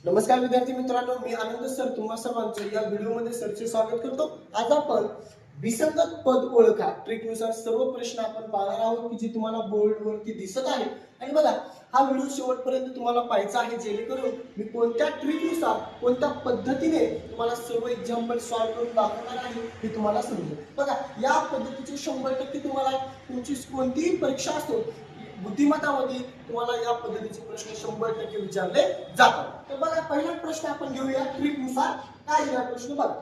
नमस्कार विद्यार्थी मित्रांनो, मी आनंद सर तुम्हा सर्वांचं या व्हिडिओमध्ये सरचे स्वागत करतो। आज आपण विसंगत पद ओळखा ट्रिकनुसार सर्व प्रश्न आपण पाहणार आहोत की जे तुम्हाला बोर्ड वरती दिसत आहे। आणि बघा, हा व्हिडिओ शेवटपर्यंत तुम्हाला पाहायचा आहे जेणेकरून मी कोणत्या ट्रिकनुसार कोणत्या पद्धतीने तुम्हाला सर्व एक्झाम्पल सॉल्व्ह करून दाखवणार आहे हे तुम्हाला समजेल। बघा, या पद्धतीचे 100% तुम्हाला तुमची कोणतीही परीक्षा असो बुद्धिमत्तामध्ये तुम्हाला या पद्धतीचे प्रश्न 100% विचारले जातात। तर बघा, पहिला प्रश्न आपण घेऊया ट्रिकनुसार। काय दिला प्रश्न बघा,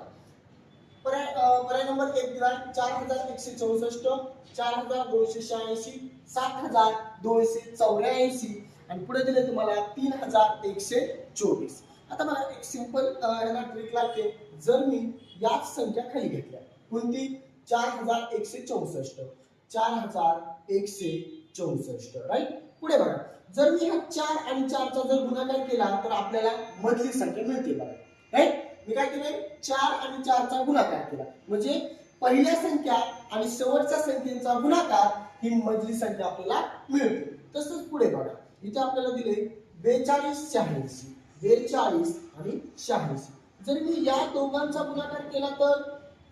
पर्याय नंबर 1 दिला 4164, 4286, 7284 आणि पुढे दिले तुम्हाला 3124। आता मला एक सिंपल याला ट्रिक लागते। जर मी याच संख्या खाली घेतल्या, कोणती 4164, 4164, राईट। पुढे बघा, जर मी हा 4 आणि 4 चा जर गुणाकार केला तर आपल्याला मधली संख्या मिळते बघा, राईट। मी काय केलंय, 4 आणि 4 चा गुणाकार केला म्हणजे पहिल्या संख्या आणि शेवटच्या संख्येचा गुणाकार ही मधली संख्या आपल्याला मिळते। तसंच पुढे बघा, इथे आपल्याला दिले 42 86, 42 आणि 86। जर मी या दोघांचा गुणाकार केला तर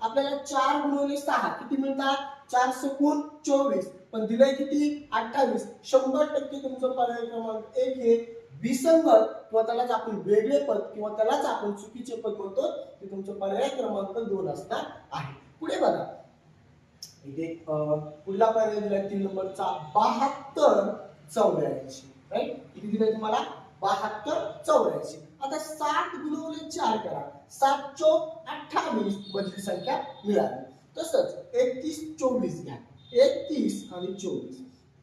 आपल्याला 4 गुणिले 6 किती मिळतात, 4 सकून 24, पण दिलंय किती 28। 100% तुमचं पर्याय क्रमांक 1 हे विसंगत किंवा त्यालाच आपण वेगळे पद किंवा त्यालाच आपण चुकीचे पद म्हणतो, ते तुमचं पर्याय क्रमांक 2 असणार आहे। पुढे बघा, इथे पुढला पर्याय दिलाय 3 नंबरचा 72 84, राईट। किती दिलंय तुम्हाला 72 84। आता 7 गुणिले 4 करा, 7 चोक 28 मधली संख्या मिळाली। तसंच 31 24 घ्या, 31 आणि 24,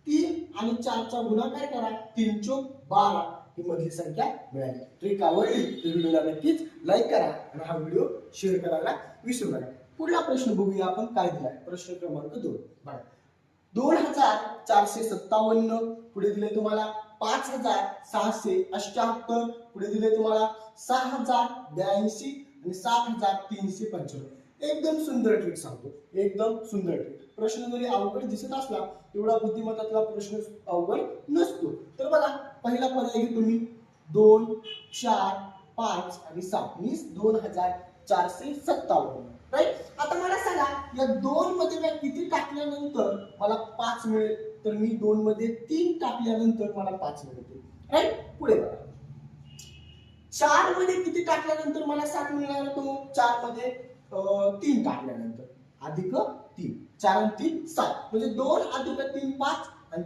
3 आणि 4 चा गुणाकार करा, 3 चोक 12 ही मधली संख्या मिळाली। ट्रिक आवडली तर व्हिडिओला नक्कीच लाईक करा आणि हा व्हिडिओ शेअर करायला विसरू नका। पुढला प्रश्न बघूया आपण काय दिलाय। प्रश्न क्रमांक 2 बघा, 2457, पुढे दिले तुम्हाला 5678, पुढे दिले तुम्हाला 6082 आणि 7355। एकदम सुंदर ट्रिक सांगतो, एकदम सुंदर ट्रिक। प्रश्न जरी अवघड दिसत असला तेवढा बुद्धिमत्तातला प्रश्न अवघड नसतो। तर बघा, पहिला पर्याय तुम्ही 2 4 5 आणि 7 मीन्स 2457, राईट। आता मला सांगा, या 2 मध्ये मी किती टाकल्यानंतर मला 5 मिळेल, तर मी 2 मध्ये 3 टाकल्यानंतर मला 5 मिळते, राईट। पुढे बघा, 4 मध्ये किती टाकल्यानंतर मला 7 मिळणार, तो 4 मध्ये 3 टाकल्यानंतर अधिक 3, 4 आणि 3 7 म्हणजे 2 अधिक 3 5 आणि